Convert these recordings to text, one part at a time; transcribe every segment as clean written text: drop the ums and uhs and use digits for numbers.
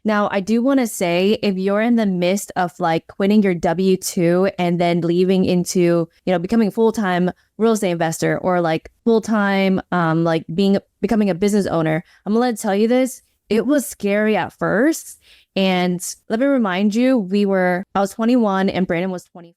Now, I do want to say, if you're in the midst of like quitting your W-2 and then leaving into, becoming a full-time real estate investor or like full-time, becoming a business owner, I'm going to tell you this. It was scary at first. And let me remind you, I was 21 and Brandon was 20.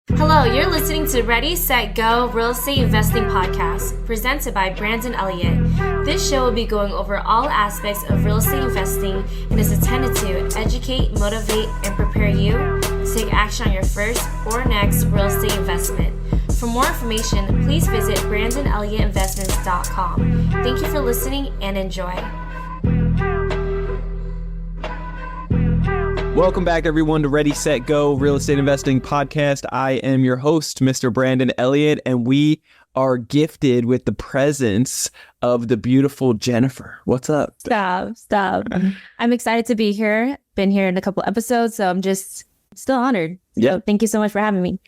Hello, you're listening to Ready, Set, Go Real Estate Investing Podcast, presented by Brandon Elliott. This show will be going over all aspects of real estate investing and is intended to educate, motivate, and prepare you to take action on your first or next real estate investment. For more information, please visit BrandonElliottInvestments.com. Thank you for listening and enjoy. Welcome back, everyone, to Ready, Set, Go Real Estate Investing Podcast. I am your host, Mr. Brandon Elliott, and we are gifted with the presence of the beautiful Jennifer. What's up? Stop. I'm excited to be here. Been here in a couple episodes, so I'm just still honored. So Thank you so much for having me.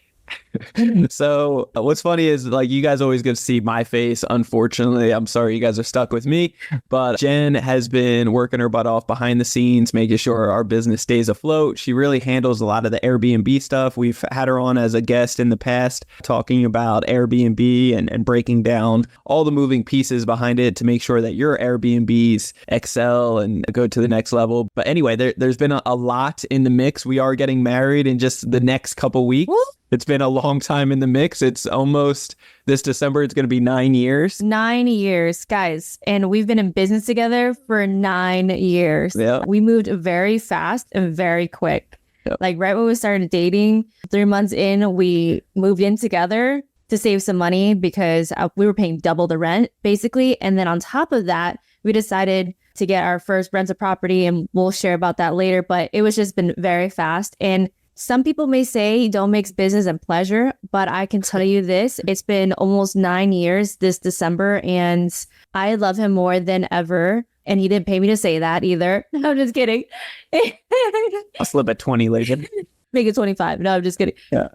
So what's funny is like you guys always get to see my face. Unfortunately, I'm sorry you guys are stuck with me, but Jen has been working her butt off behind the scenes, making sure our business stays afloat. She really handles a lot of the Airbnb stuff. We've had her on as a guest in the past, talking about Airbnb and breaking down all the moving pieces behind it to make sure that your Airbnbs excel and go to the next level. But anyway, there's been a lot in the mix. We are getting married in just the next couple weeks. Woo! It's been a long time in the mix. It's almost this December. It's going to be 9 years. 9 years, guys. And we've been in business together for 9 years. Yeah. We moved very fast and very quick. Yep. Like right when we started dating, 3 months in, we moved in together to save some money because we were paying double the rent, basically. And then on top of that, we decided to get our first rental property, and we'll share about that later. But it was just been very fast. And some people may say don't mix business and pleasure, but I can tell you this, it's been almost 9 years this December, and I love him more than ever. And he didn't pay me to say that either. No, I'm just kidding. I'll slip at 20 later. Make it 25. No, I'm just kidding. Yeah.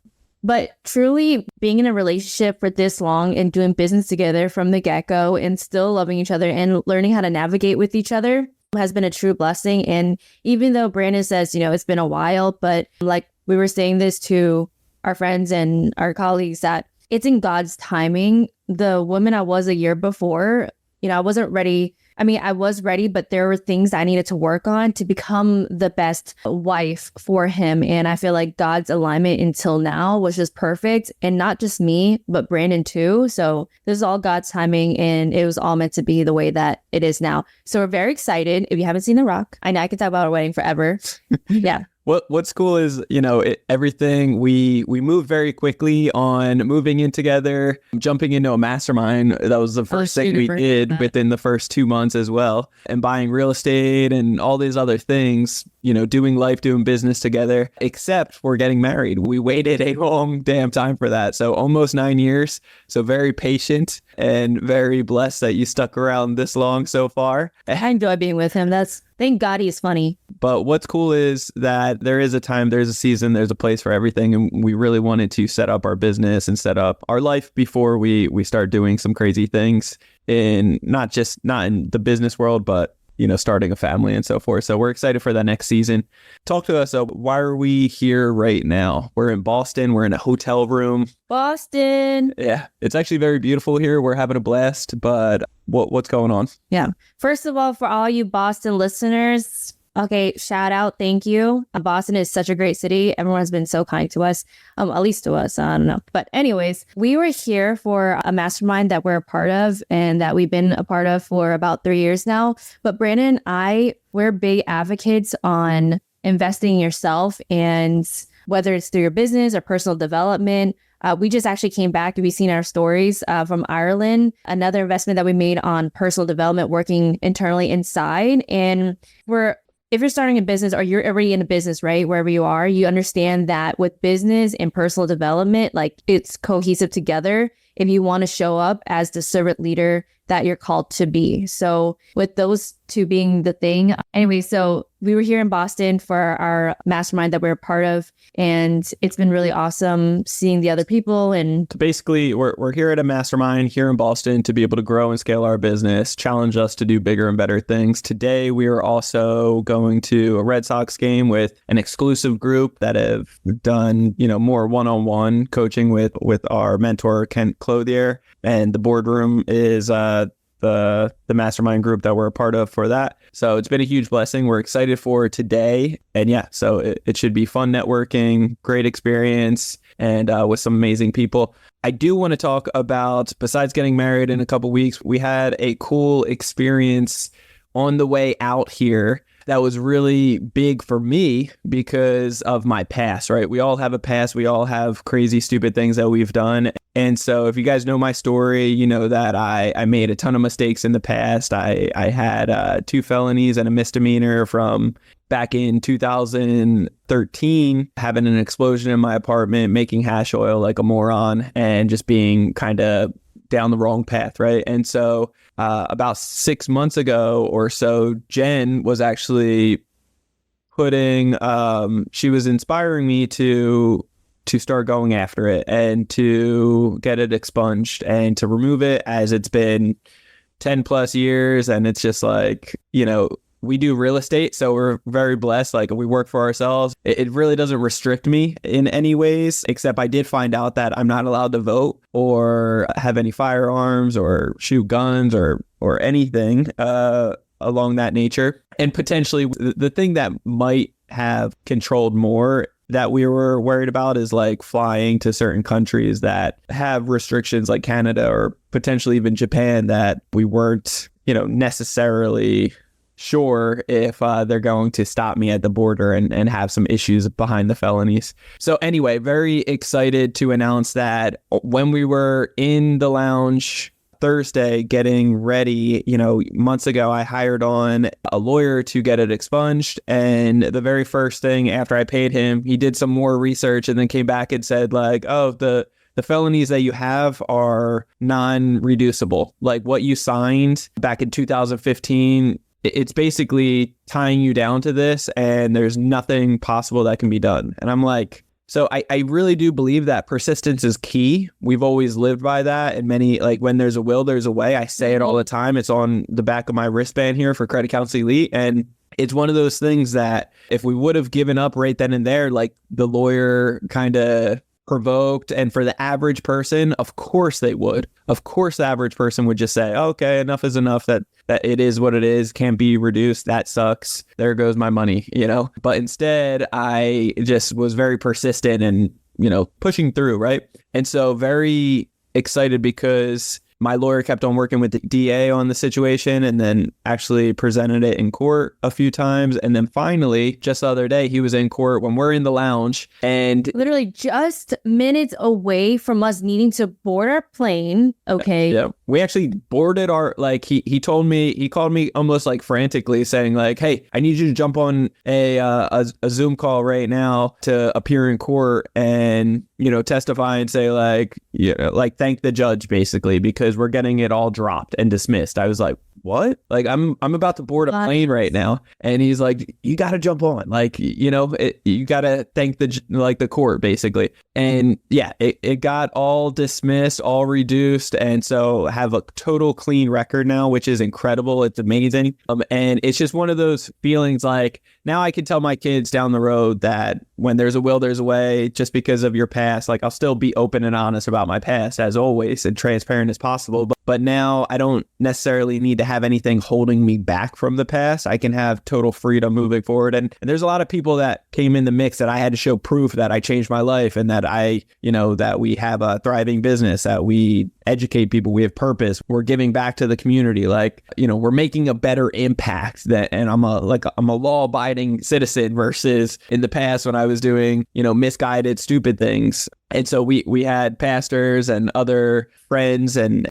But truly being in a relationship for this long and doing business together from the get-go and still loving each other and learning how to navigate with each other has been a true blessing. And even though Brandon says, it's been a while, but like we were saying this to our friends and our colleagues, that it's in God's timing. The woman I was a year before, I wasn't ready. I mean, I was ready, but there were things I needed to work on to become the best wife for him. And I feel like God's alignment until now was just perfect. And not just me, but Brandon too. So this is all God's timing, and it was all meant to be the way that it is now. So we're very excited. If you haven't seen The Rock, I know I can talk about our wedding forever. Yeah. What's cool is, everything we moved very quickly on moving in together, jumping into a mastermind. That was the first thing we did within the first 2 months as well. And buying real estate and all these other things, doing life, doing business together, except we're getting married. We waited a long damn time for that. So almost 9 years. So very patient and very blessed that you stuck around this long so far. I enjoy being with him. Thank God he's funny. But what's cool is that there is a time, there's a season, there's a place for everything. And we really wanted to set up our business and set up our life before we start doing some crazy things not in the business world, but starting a family and so forth. So we're excited for that next season. Talk to us. So why are we here right now? We're in Boston. We're in a hotel room. Boston. Yeah, it's actually very beautiful here. We're having a blast, but what's going on? Yeah. First of all, for all you Boston listeners, okay, shout out. Thank you. Boston is such a great city. Everyone has been so kind to us, at least to us. I don't know. But anyways, we were here for a mastermind that we're a part of and that we've been a part of for about 3 years now. But Brandon and we're big advocates on investing in yourself, and whether it's through your business or personal development. We just actually came back to be seeing our stories from Ireland, another investment that we made on personal development, working internally inside. And if you're starting a business or you're already in a business, right, wherever you are, you understand that with business and personal development, like it's cohesive together. If you want to show up as the servant leader that you're called to be. So with those two being the thing, anyway, so we were here in Boston for our mastermind that we're a part of, and it's been really awesome seeing the other people. And basically, we're here at a mastermind here in Boston to be able to grow and scale our business, challenge us to do bigger and better things. Today, we are also going to a Red Sox game with an exclusive group that have done, more one-on-one coaching with our mentor, Kent Clothier, and the boardroom is the mastermind group that we're a part of for that. So it's been a huge blessing. We're excited for today. And yeah, so it should be fun networking, great experience, and with some amazing people. I do want to talk about, besides getting married in a couple weeks, we had a cool experience on the way out here that was really big for me because of my past, right? We all have a past. We all have crazy, stupid things that we've done. And so if you guys know my story, you know that I made a ton of mistakes in the past. I had 2 felonies and a misdemeanor from back in 2013, having an explosion in my apartment, making hash oil like a moron, and just being kind of down the wrong path, right? And so about 6 months ago or so, Jen was actually she was inspiring me to start going after it and to get it expunged and to remove it, as it's been 10 plus years. And it's just like, we do real estate, so we're very blessed. Like, we work for ourselves. It really doesn't restrict me in any ways, except I did find out that I'm not allowed to vote or have any firearms or shoot guns or anything along that nature. And potentially the thing that might have controlled more that we were worried about is like flying to certain countries that have restrictions, like Canada or potentially even Japan, that we weren't, necessarily sure if they're going to stop me at the border and have some issues behind the felonies. So anyway, very excited to announce that when we were in the lounge Thursday getting ready, months ago, I hired on a lawyer to get it expunged. And the very first thing after I paid him, he did some more research and then came back and said like, oh, the felonies that you have are non-reducible. Like what you signed back in 2015, it's basically tying you down to this, and there's nothing possible that can be done. And I'm like, so I really do believe that persistence is key. We've always lived by that. And many, like, when there's a will, there's a way. I say it all the time. It's on the back of my wristband here for Credit Counsel Elite. And it's one of those things that if we would have given up right then and there, like the lawyer kind of provoked, and for the average person, of course they would. Of course, the average person would just say, okay, enough is enough, that it is what it is, can't be reduced, that sucks, there goes my money, But instead, I just was very persistent and, pushing through, right? And so very excited because my lawyer kept on working with the DA on the situation and then actually presented it in court a few times. And then finally, just the other day, he was in court when we're in the lounge, and literally just minutes away from us needing to board our plane. Okay. Yeah. We actually boarded our, like, he called me almost like frantically saying like, hey, I need you to jump on a Zoom call right now to appear in court and, testify and say like, thank the judge basically, because we're getting it all dropped and dismissed. I was like, what? Like, I'm about to board a plane right now. And he's like, you got to jump on, like, you got to thank the court basically. And yeah, it got all dismissed, all reduced. And so have a total clean record now, which is incredible. It's amazing. And it's just one of those feelings like, now I can tell my kids down the road that when there's a will, there's a way. Just because of your past, like, I'll still be open and honest about my past as always and transparent as possible. But now I don't necessarily need to have anything holding me back from the past. I can have total freedom moving forward. And there's a lot of people that came in the mix that I had to show proof that I changed my life and that that we have a thriving business, that we educate people, we have purpose, we're giving back to the community, like, we're making a better impact and I'm a law-abiding citizen versus in the past when I was doing, misguided, stupid things. And so we had pastors and other friends and,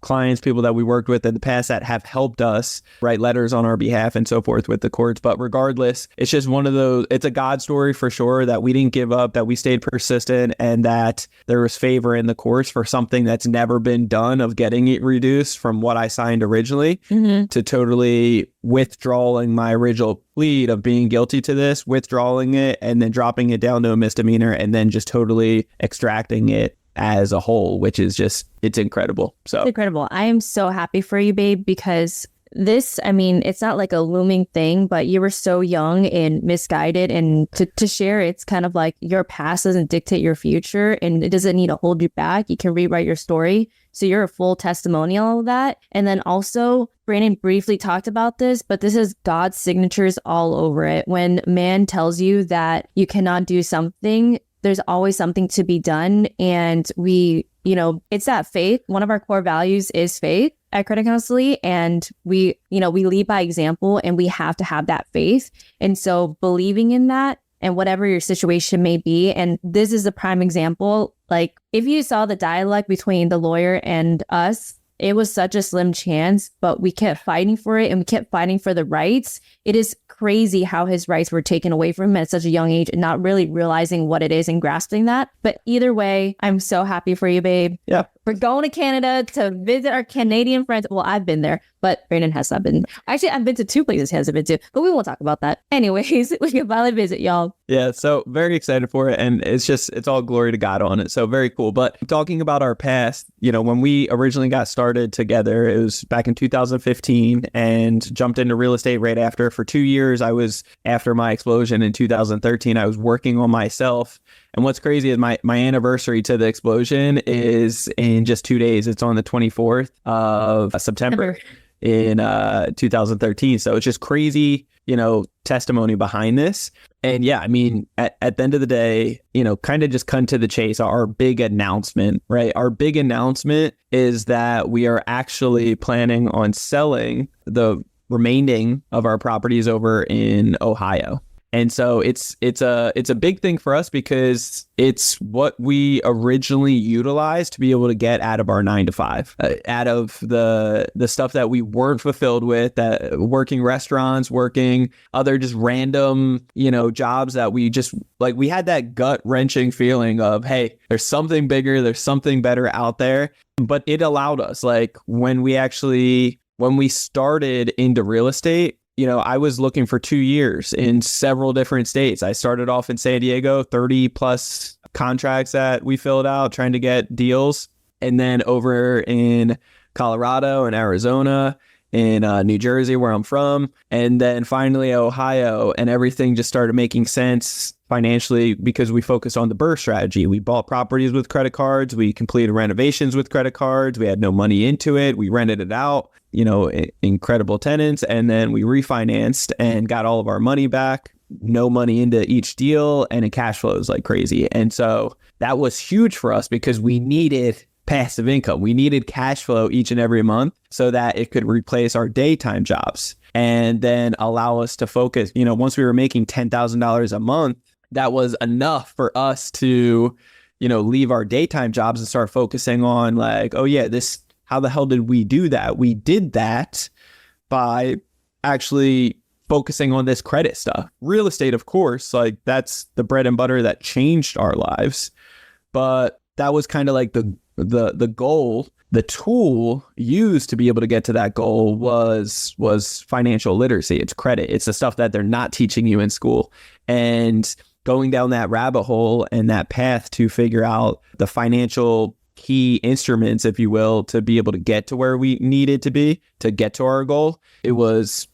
clients, people that we worked with in the past that have helped us write letters on our behalf and so forth with the courts. But regardless, it's just one of those, it's a God story for sure, that we didn't give up, that we stayed persistent, and that there was favor in the courts for something that's never been done, of getting it reduced from what I signed originally to totally withdrawing my original plea of being guilty to this, withdrawing it, and then dropping it down to a misdemeanor, and then just totally extracting it as a whole, which is just, it's incredible. So it's incredible. I am so happy for you, babe, because this, I mean, it's not like a looming thing, but you were so young and misguided, and to share, it's kind of like your past doesn't dictate your future, and it doesn't need to hold you back. You can rewrite your story. So you're a full testimonial of that. And then also, Brandon briefly talked about this, but this is God's signatures all over it. When man tells you that you cannot do something, there's always something to be done. And we, it's that faith. One of our core values is faith at Credit Counseling. And we lead by example, and we have to have that faith. And so believing in that, and whatever your situation may be. And this is a prime example. Like, if you saw the dialogue between the lawyer and us, it was such a slim chance, but we kept fighting for it, and we kept fighting for the rights. It is crazy how his rights were taken away from him at such a young age, and not really realizing what it is and grasping that. But either way, I'm so happy for you, babe. Yeah. We're going to Canada to visit our Canadian friends. Well, I've been there, but Brandon has not been. Actually, I've been to 2 places he hasn't been to, but we won't talk about that. Anyways, we can finally visit, y'all. Yeah, so very excited for it, and it's all glory to God on it. So very cool. But talking about our past, when we originally got started together, it was back in 2015, and jumped into real estate right after. For 2 years, I was, after my explosion in 2013, I was working on myself. And what's crazy is my anniversary to the explosion is in just 2 days. It's on the 24th of September in 2013. So it's just crazy, testimony behind this. And yeah, I mean, at the end of the day, kind of just cut to the chase. Our big announcement, right? Our big announcement is that we are actually planning on selling the remaining of our properties over in Ohio. And so it's a big thing for us, because it's what we originally utilized to be able to get out of our 9-to-5, out of the stuff that we weren't fulfilled with, that working restaurants, working other just random, jobs that we just, like, we had that gut wrenching feeling of, hey, there's something bigger, there's something better out there. But it allowed us, like, when we started into real estate, I was looking for 2 years in several different states. I started off in San Diego, 30 plus contracts that we filled out trying to get deals. And then over in Colorado and Arizona, in New Jersey, where I'm from. And then finally Ohio, and everything just started making sense financially because we focused on the BRRRR strategy. We bought properties with credit cards. We completed renovations with credit cards. We had no money into it. We rented it out, incredible tenants. And then we refinanced and got all of our money back, no money into each deal, and it cash flows like crazy. And so that was huge for us because we needed passive income. We needed cash flow each and every month so that it could replace our daytime jobs and then allow us to focus. Once we were making $10,000 a month, that was enough for us to, leave our daytime jobs and start focusing on like, oh yeah, how the hell did we do that? We did that by actually focusing on this credit stuff. Real estate, of course, like that's the bread and butter that changed our lives. But that was kind of like the goal. The tool used to be able to get to that goal was financial literacy. It's credit. It's the stuff that they're not teaching you in school. And going down that rabbit hole and that path to figure out the financial key instruments, if you will, to be able to get to where we needed to be to get to our goal, it was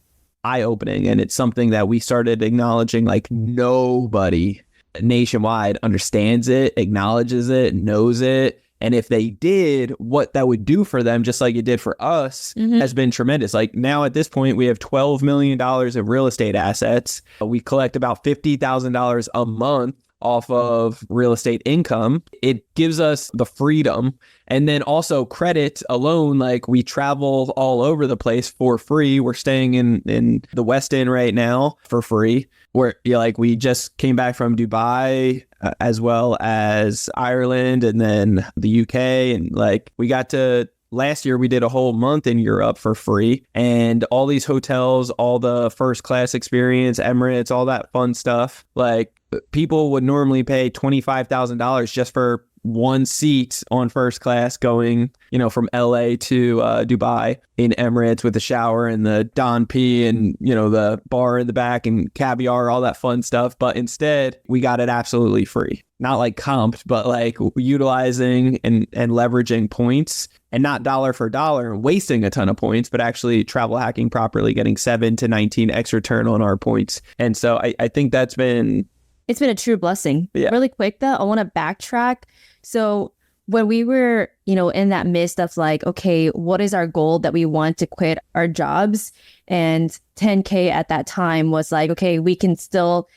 eye-opening. And it's something that we started acknowledging, like nobody nationwide understands it, acknowledges it, knows it. And if they did, what that would do for them, just like it did for us, has been tremendous. Like now at this point, we have $12 million of real estate assets. We collect about $50,000 a month off of real estate income. It gives us the freedom. And then also credit alone, like we travel all over the place for free. We're staying in the West End right now for free. We just came back from Dubai, as well as Ireland and then the UK. And like we got to last year we did a whole month in Europe for free, and all these hotels, all the first class experience, Emirates, all that fun stuff. Like, people would normally pay $25,000 just for one seat on first class going, from LA to Dubai in Emirates with the shower and the Don P and, the bar in the back and caviar, all that fun stuff. But instead, we got it absolutely free. Not like comped, but like utilizing and leveraging points, and not dollar for dollar and wasting a ton of points, but actually travel hacking properly, getting 7 to 19x return on our points. And so I think it's been a true blessing. Yeah. Really quick though, I want to backtrack. So when we were, in that midst of like, okay, what is our goal that we want to quit our jobs? And 10K at that time was like, okay, we can still,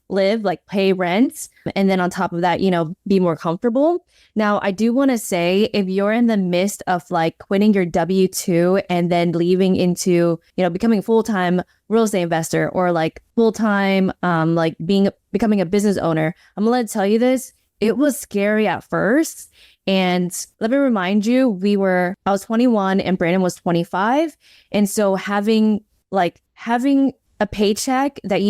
live, like pay rent. And then on top of that, be more comfortable. Now, I do want to say, if you're in the midst of like quitting your W-2 and then leaving into, becoming a full-time real estate investor, or like full-time, like becoming a business owner, I'm going to tell you this. It was scary at first. And let me remind you, I was 21 and Brandon was 25. And so having a paycheck that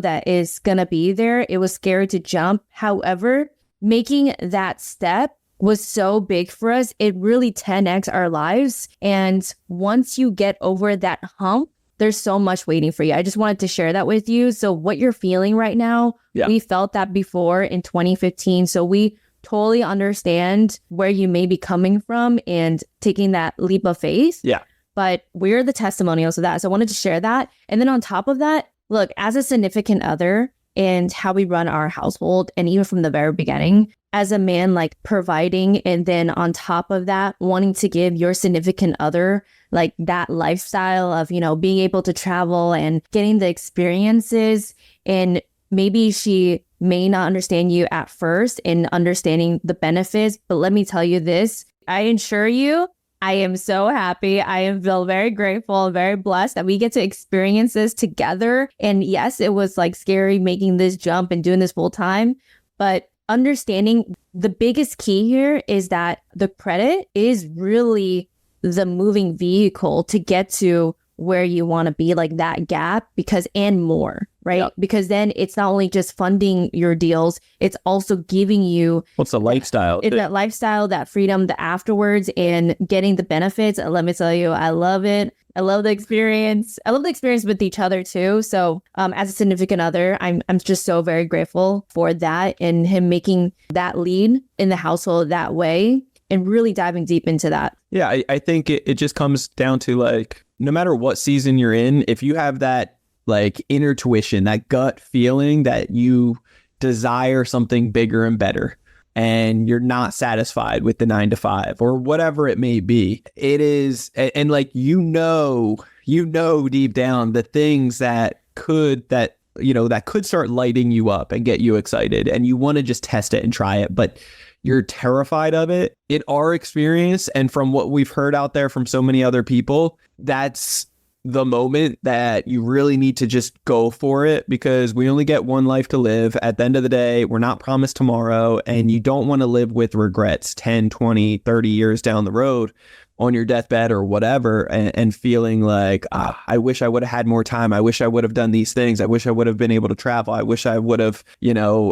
that is going to be there, it was scary to jump. However, making that step was so big for us. It really 10x our lives. And once you get over that hump, there's so much waiting for you. I just wanted to share that with you. So what you're feeling right now, we felt that before in 2015. So we totally understand where you may be coming from and taking that leap of faith. Yeah. But we're the testimonials of that. So I wanted to share that. And then on top of that, look, as a significant other and how we run our household, and even from the very beginning, as a man, like providing, and then on top of that, wanting to give your significant other like that lifestyle of, being able to travel and getting the experiences. And maybe she may not understand you at first in understanding the benefits, but let me tell you this, I assure you, I am so happy. I feel very grateful, very blessed that we get to experience this together. And yes, it was like scary making this jump and doing this full time, but understanding the biggest key here is that the credit is really the moving vehicle to get to where you want to be, like that gap, and more, right? Yep. Because then it's not only just funding your deals, it's also giving you what's the lifestyle? It's that lifestyle, that freedom, the afterwards, and getting the benefits. And let me tell you, I love it. I love the experience. I love the experience with each other too. So as a significant other, I'm just so very grateful for that, and him making that lead in the household that way and really diving deep into that. Yeah, I think it just comes down to like, no matter what season you're in, if you have that like inner tuition, that gut feeling that you desire something bigger and better, and you're not satisfied with the 9 to 5 or whatever it may be, it is, and like, deep down the things that could start lighting you up and get you excited, and you want to just test it and try it, but you're terrified of it. In our experience, and from what we've heard out there from so many other people, that's the moment that you really need to just go for it, because we only get one life to live. At the end of the day, we're not promised tomorrow, and you don't want to live with regrets 10, 20, 30 years down the road on your deathbed or whatever, and feeling like, I wish I would have had more time. I wish I would have done these things. I wish I would have been able to travel. I wish I would have,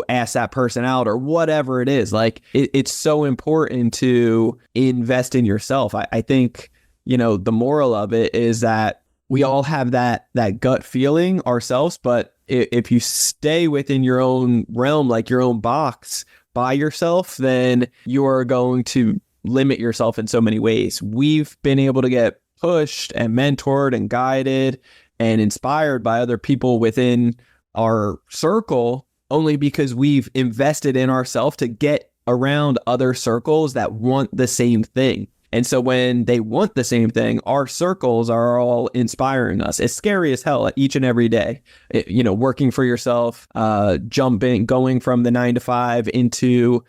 asked that person out, or whatever it is. Like, it's so important to invest in yourself. I think, the moral of it is that we all have that gut feeling ourselves, but if you stay within your own realm, like your own box by yourself, then you're going to limit yourself in so many ways. We've been able to get pushed and mentored and guided and inspired by other people within our circle only because we've invested in ourselves to get around other circles that want the same thing. And so when they want the same thing, our circles are all inspiring us. It's scary as hell each and every day, working for yourself, going from the 9 to 5 into,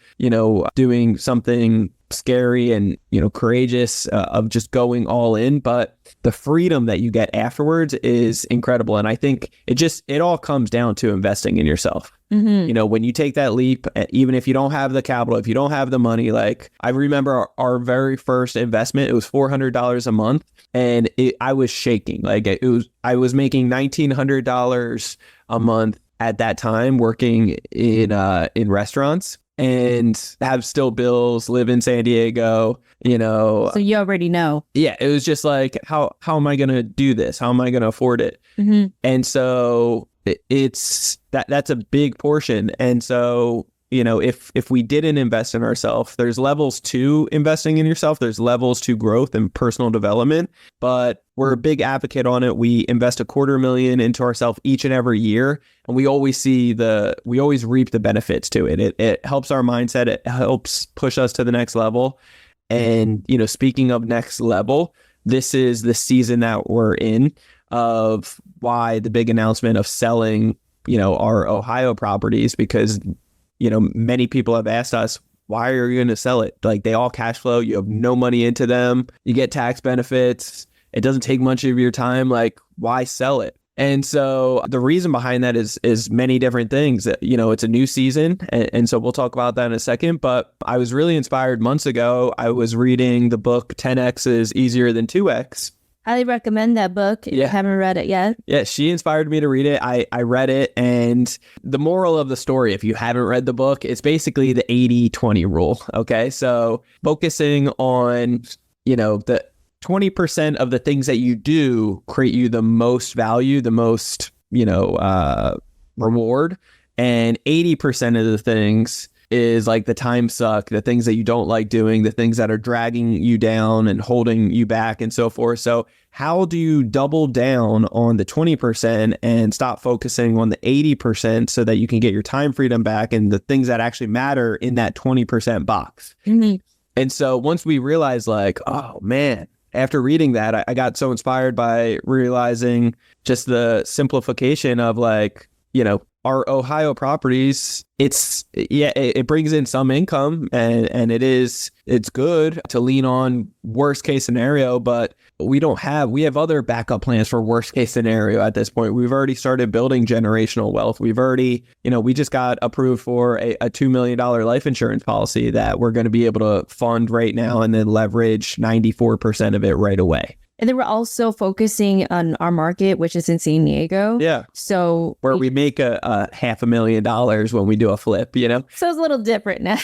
doing something scary and, courageous, of just going all in. But the freedom that you get afterwards is incredible. And I think it all comes down to investing in yourself. You know, when you take that leap, even if you don't have the capital, if you don't have the money, like I remember our very first investment, it was $400 a month, and I was shaking. Like I was making $1,900 a month at that time, working in restaurants, and have still bills, live in San Diego, you know. So you already know. Yeah, it was just like, how am I going to do this? How am I going to afford it? And so that's a big portion. And so, you know, if we didn't invest in ourselves, there's levels to investing in yourself. There's levels to growth and personal development, but we're a big advocate on it. We invest $250,000 into ourselves each and every year. And we always reap the benefits to it. It helps our mindset. It helps push us to the next level. And, you know, speaking of next level, this is the season that we're in of why the big announcement of selling, you know, our Ohio properties, because, you know, many people have asked us, why are you going to sell it? Like, they all cash flow. You have no money into them. You get tax benefits. It doesn't take much of your time. Like, why sell it? And so the reason behind that is many different things. You know, it's a new season. And so we'll talk about that in a second. But I was really inspired months ago. I was reading the book 10X is Easier Than 2X. Highly recommend that book if you haven't read it yet. Yeah, she inspired me to read it. I read it. And the moral of the story, if you haven't read the book, it's basically the 80-20 rule. Okay. So focusing on, you know, the 20% of the things that you do create you the most value, the most, you know, reward. And 80% of the things is like the time suck, the things that you don't like doing, the things that are dragging you down and holding you back and so forth. So how do you double down on the 20% and stop focusing on the 80% so that you can get your time freedom back and the things that actually matter in that 20% box? And so once we realized, like, oh man, after reading that, I got so inspired by realizing just the simplification of, like, you know, our Ohio properties, it brings in some income and it's good to lean on worst case scenario, but we have other backup plans for worst case scenario at this point. We've already started building generational wealth. We've already, you know, we just got approved for a $2 million life insurance policy that we're going to be able to fund right now and then leverage 94% of it right away. And then we're also focusing on our market, which is in San Diego. Yeah. So where we make a $500,000 when we do a flip, you know? So it's a little different now.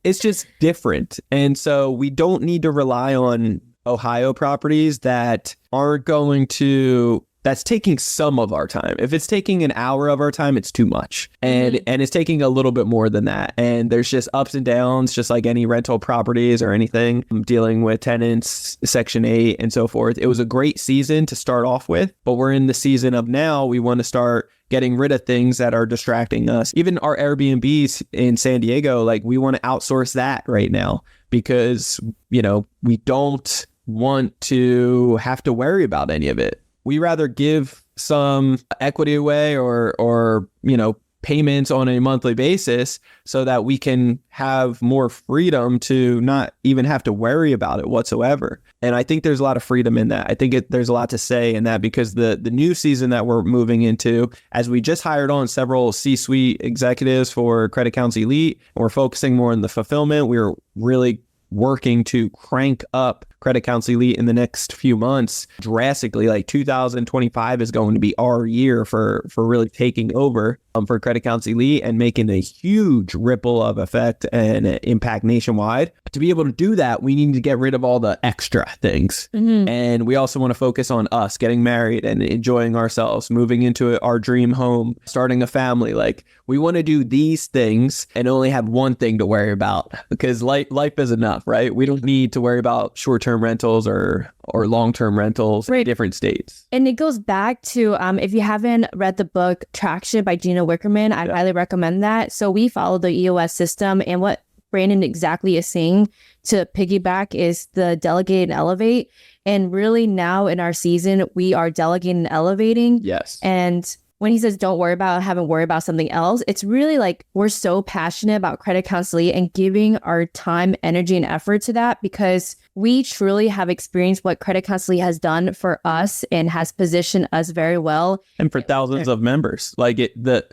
It's just different. And so we don't need to rely on Ohio properties that aren't going to, that's taking some of our time. If it's taking an hour of our time, it's too much. And it's taking a little bit more than that. And there's just ups and downs, just like any rental properties or anything. I'm dealing with tenants, Section 8 and so forth. It was a great season to start off with, but we're in the season of now we want to start getting rid of things that are distracting us. Even our Airbnbs in San Diego, like, we want to outsource that right now because, you know, we don't want to have to worry about any of it. We rather give some equity away or, you know, payments on a monthly basis so that we can have more freedom to not even have to worry about it whatsoever. And I think there's a lot of freedom in that. I think there's a lot to say in that because the new season that we're moving into, as we just hired on several C-suite executives for Credit Counsel Elite, and we're focusing more on the fulfillment. We're really working to crank up Credit Counsel Elite in the next few months drastically. Like 2025 is going to be our year for really taking over for Credit Counsel Elite and making a huge ripple of effect and impact nationwide. To be able to do that, we need to get rid of all the extra things. And we also want to focus on us getting married and enjoying ourselves, moving into our dream home, starting a family. Like, we want to do these things and only have one thing to worry about because life is enough, right? We don't need to worry about short-term rentals or long-term rentals in different states. And it goes back to, if you haven't read the book Traction by Gina Wickerman, I highly recommend that. So we follow the EOS system, and what Brandon exactly is saying to piggyback is the delegate and elevate. And really now in our season, we are delegating and elevating. Yes. And when he says don't worry about having worry about something else, it's really like we're so passionate about Credit Counseling and giving our time, energy, and effort to that because we truly have experienced what Credit Counseling has done for us and has positioned us very well. And for thousands of members, like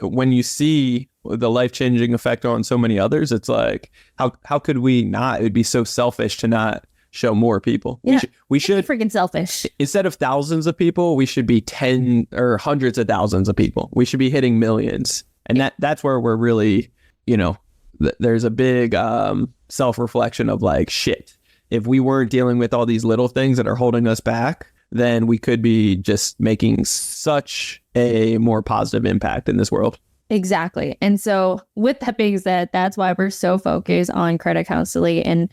when you see the life-changing effect on so many others, it's like, how could we not? It would be so selfish to not show more people. Yeah, we should freaking selfish. Instead of thousands of people, we should be 10 or hundreds of thousands of people. We should be hitting millions. And that's where we're really, there's a big self-reflection of like, shit, if we weren't dealing with all these little things that are holding us back, then we could be just making such a more positive impact in this world. Exactly. And so with that being said, that's why we're so focused on Credit Counseling and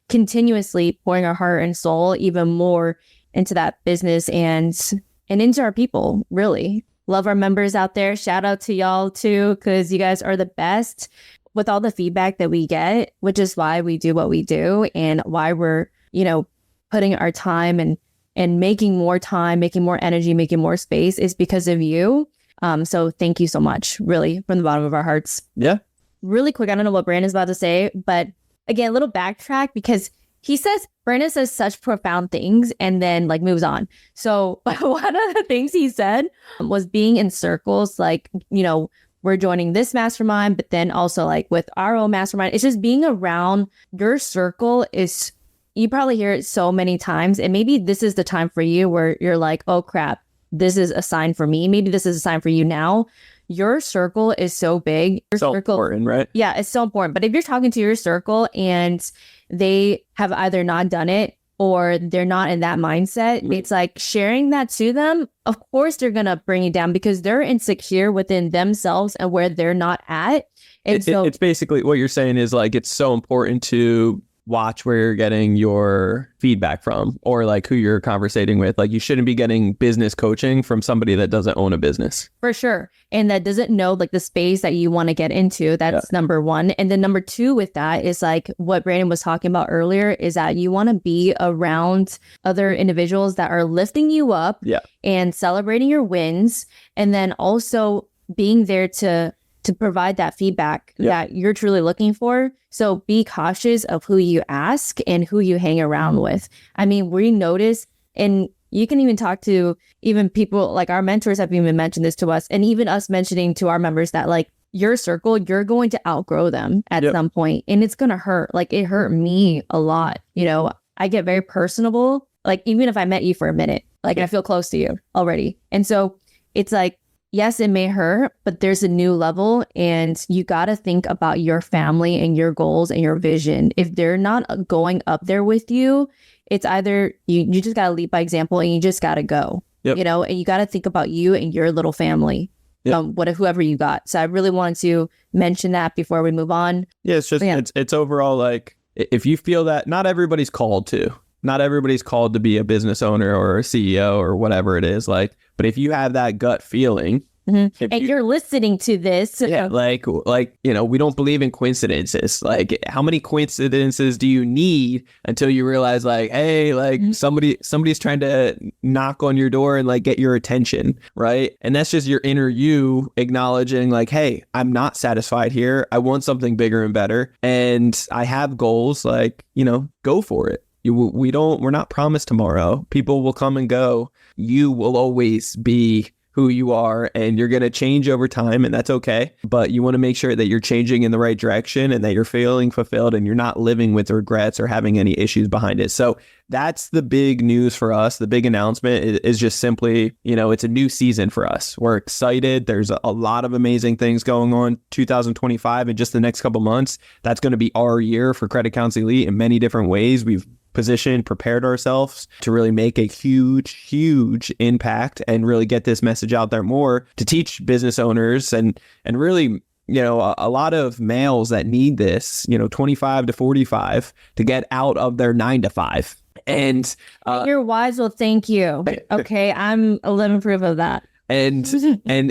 continuously pouring our heart and soul even more into that business and into our people, really. Love our members out there. Shout out to y'all too, because you guys are the best with all the feedback that we get, which is why we do what we do and why we're, putting our time and making more time, making more energy, making more space is because of you. So thank you so much, really, from the bottom of our hearts. Yeah. Really quick, I don't know what Brandon's about to say, but again, a little backtrack because Brandon says such profound things and then like moves on. So one of the things he said was being in circles, like, we're joining this mastermind, but then also like with our own mastermind, it's just being around your circle is, you probably hear it so many times. And maybe this is the time for you where you're like, oh crap, this is a sign for me. Maybe this is a sign for you now. Your circle is so big. So important, right? Yeah, it's so important. But if you're talking to your circle and they have either not done it or they're not in that mindset, it's like sharing that to them. Of course, they're going to bring you down because they're insecure within themselves and where they're not at. And so it's basically what you're saying is like, it's so important to watch where you're getting your feedback from or like who you're conversating with. Like you shouldn't be getting business coaching from somebody that doesn't own a business. For sure. And that doesn't know like the space that you want to get into. That's number one. And then number two with that is like what Brandon was talking about earlier is that you want to be around other individuals that are lifting you up and celebrating your wins. And then also being there to provide that feedback that you're truly looking for. So be cautious of who you ask and who you hang around with. I mean, we notice, and you can even talk to even people like our mentors have even mentioned this to us, and even us mentioning to our members that like your circle, you're going to outgrow them at some point, and it's going to hurt. Like it hurt me a lot. I get very personable, like even if I met you for a minute, like I feel close to you already. And so it's like, yes, it may hurt, but there's a new level and you got to think about your family and your goals and your vision. If they're not going up there with you, it's either you just got to lead by example and you just got to go, and you got to think about you and your little family, whoever you got. So I really wanted to mention that before we move on. Yeah, it's just, it's overall like, if you feel that not everybody's called to be a business owner or a CEO or whatever it is, like, but if you have that gut feeling, and you're listening to this, like, we don't believe in coincidences. Like, how many coincidences do you need until you realize, like, hey, like somebody's trying to knock on your door and like get your attention, right? And that's just your inner you acknowledging, like, hey, I'm not satisfied here. I want something bigger and better, and I have goals. Like, go for it. We're not promised tomorrow. People will come and go. You will always be who you are, and you're going to change over time, and that's okay. But you want to make sure that you're changing in the right direction and that you're feeling fulfilled and you're not living with regrets or having any issues behind it. So that's the big news for us. The big announcement is just simply, it's a new season for us. We're excited. There's a lot of amazing things going on. 2025 in just the next couple months, that's going to be our year for Credit Counseling Elite in many different ways. We've prepared ourselves to really make a huge impact and really get this message out there more to teach business owners and really, a lot of males that need this, 25 to 45 to get out of their 9 to 5. And your wives will thank you. Okay, I'm a living proof of that. And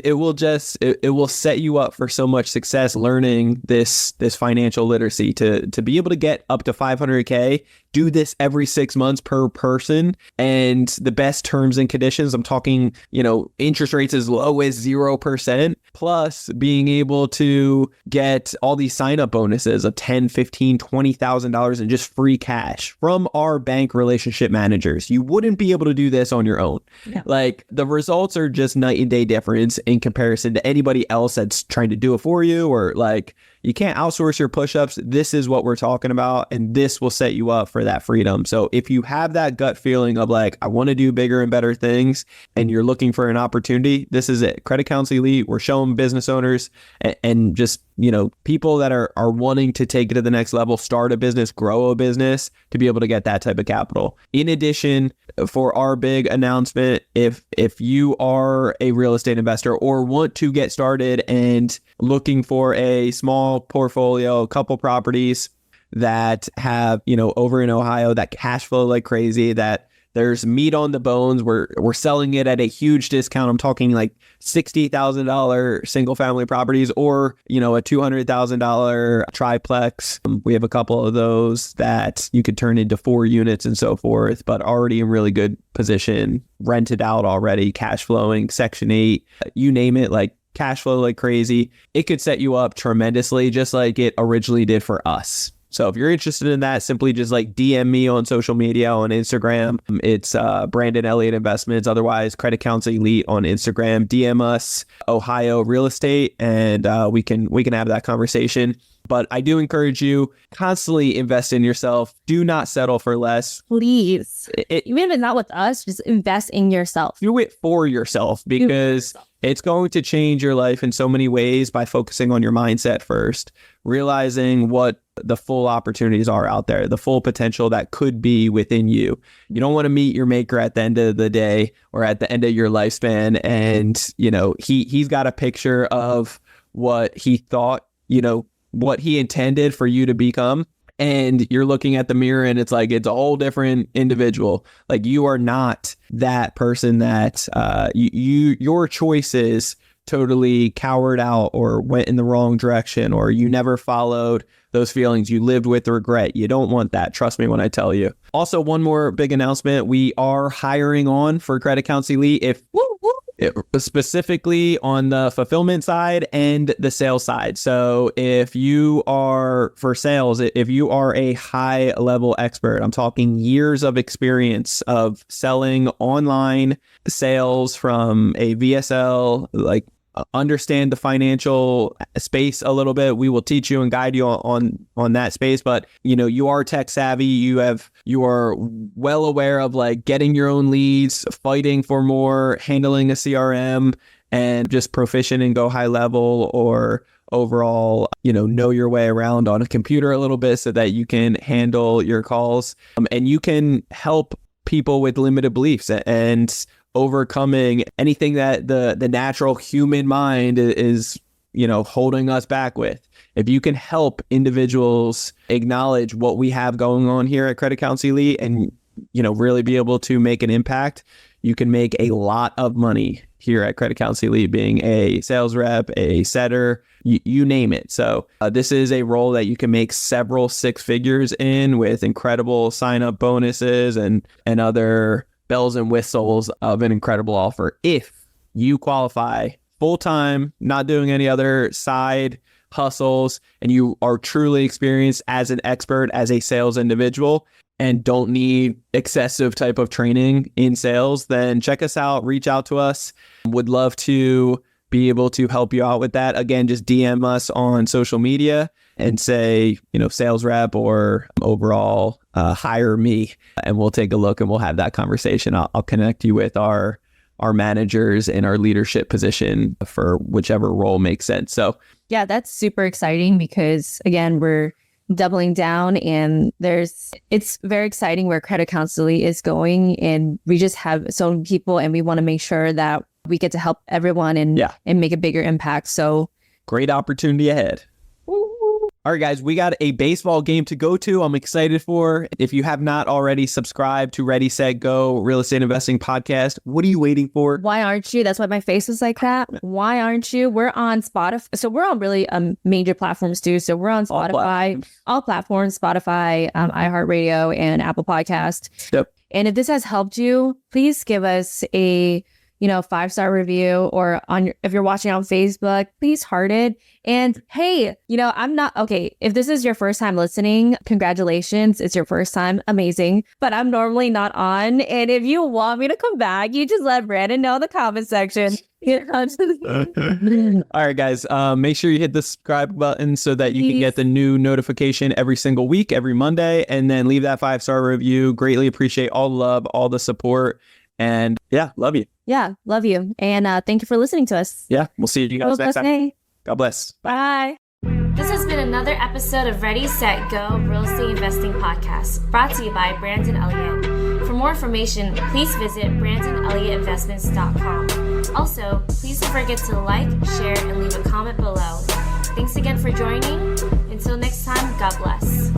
it will set you up for so much success learning this financial literacy to be able to get up to 500K, do this every 6 months per person, and the best terms and conditions. I'm talking, interest rates as low as 0%, plus being able to get all these sign-up bonuses of $10, $15, $20,000 in just free cash from our bank relationship managers. You wouldn't be able to do this on your own. Yeah. Like, the results are just night and day difference in comparison to anybody else that's trying to do it for you, or like, you can't outsource your push-ups. This is what we're talking about, and this will set you up for that freedom. So if you have that gut feeling of like, I want to do bigger and better things, and you're looking for an opportunity, this is it. Credit Counsel Elite, we're showing business owners and just, people that are wanting to take it to the next level, start a business, grow a business, to be able to get that type of capital. In addition, for our big announcement, if you are a real estate investor or want to get started and looking for a small portfolio, a couple properties that have, over in Ohio, that cash flow like crazy, that there's meat on the bones, we're selling it at a huge discount. I'm talking like $60,000 single family properties, or, a $200,000 triplex. We have a couple of those that you could turn into 4 units and so forth, but already in really good position, rented out already, cash flowing, Section 8, you name it, like cash flow like crazy. It could set you up tremendously, just like it originally did for us. So if you're interested in that, simply just like DM me on social media, on Instagram. It's Brandon Elliott Investments. Otherwise, Credit Counsel Elite on Instagram. DM us Ohio Real Estate, and we can have that conversation. But I do encourage you, constantly invest in yourself. Do not settle for less. Please. Even if it's not with us, just invest in yourself. Do it for yourself, because it's going to change your life in so many ways by focusing on your mindset first, realizing what the full opportunities are out there, the full potential that could be within you. You don't want to meet your maker at the end of the day or at the end of your lifespan, and he's got a picture of what he thought, what he intended for you to become, and you're looking at the mirror and it's like, it's a whole different individual. Like, you are not that person that your choices totally cowered out or went in the wrong direction, or you never followed those feelings. You lived with regret. You don't want that. Trust me when I tell you. Also, one more big announcement. We are hiring on for Credit Counsel Elite. Specifically on the fulfillment side and the sales side. So if you are for sales, if you are a high level expert, I'm talking years of experience of selling online sales from a VSL, like understand the financial space a little bit. We will teach you and guide you on that space. But you are tech savvy. You are well aware of like getting your own leads, fighting for more, handling a CRM, and just proficient in Go High Level, or overall, know your way around on a computer a little bit so that you can handle your calls, and you can help people with limited beliefs and overcoming anything that the natural human mind is, holding us back with. If you can help individuals acknowledge what we have going on here at Credit Counsel Elite and, really be able to make an impact, you can make a lot of money here at Credit Counsel Elite, being a sales rep, a setter, you name it. So this is a role that you can make several 6 figures in, with incredible sign-up bonuses and other bells and whistles of an incredible offer. If you qualify full-time, not doing any other side hustles, and you are truly experienced as an expert, as a sales individual, and don't need excessive type of training in sales, then check us out, reach out to us. Would love to be able to help you out with that. Again, just DM us on social media and say, sales rep or overall hire me, and we'll take a look and we'll have that conversation. I'll connect you with our managers in our leadership position for whichever role makes sense. So yeah, that's super exciting, because again, we're doubling down, and it's very exciting where Credit Counsel is going, and we just have so many people, and we want to make sure that we get to help everyone and make a bigger impact. So great opportunity ahead. All All right, guys, we got a baseball game to go to. I'm excited for. If you have not already subscribed to Ready, Set, Go Real Estate Investing Podcast, what are you waiting for? Why aren't you? That's why my face was like that. Why aren't you? We're on Spotify. So we're on really major platforms too. So we're on Spotify, all platforms, Spotify, iHeartRadio, and Apple Podcast. Yep. And if this has helped you, please give us a 5-star review, or if you're watching on Facebook, please heart it. And hey, I'm not okay. If this is your first time listening, congratulations. It's your first time. Amazing. But I'm normally not on. And if you want me to come back, you just let Brandon know in the comment section. All right, guys, make sure you hit the subscribe button so that you can get the new notification every single week, every Monday, and then leave that 5-star review. Greatly appreciate all the love, all the support. And yeah, love you. Yeah, love you. And thank you for listening to us. Yeah, we'll see you guys next time. Day. God bless. Bye. This has been another episode of Ready, Set, Go Real Estate Investing Podcast, brought to you by Brandon Elliott. For more information, please visit BrandonElliottInvestments.com. Also, please don't forget to like, share, and leave a comment below. Thanks again for joining. Until next time, God bless.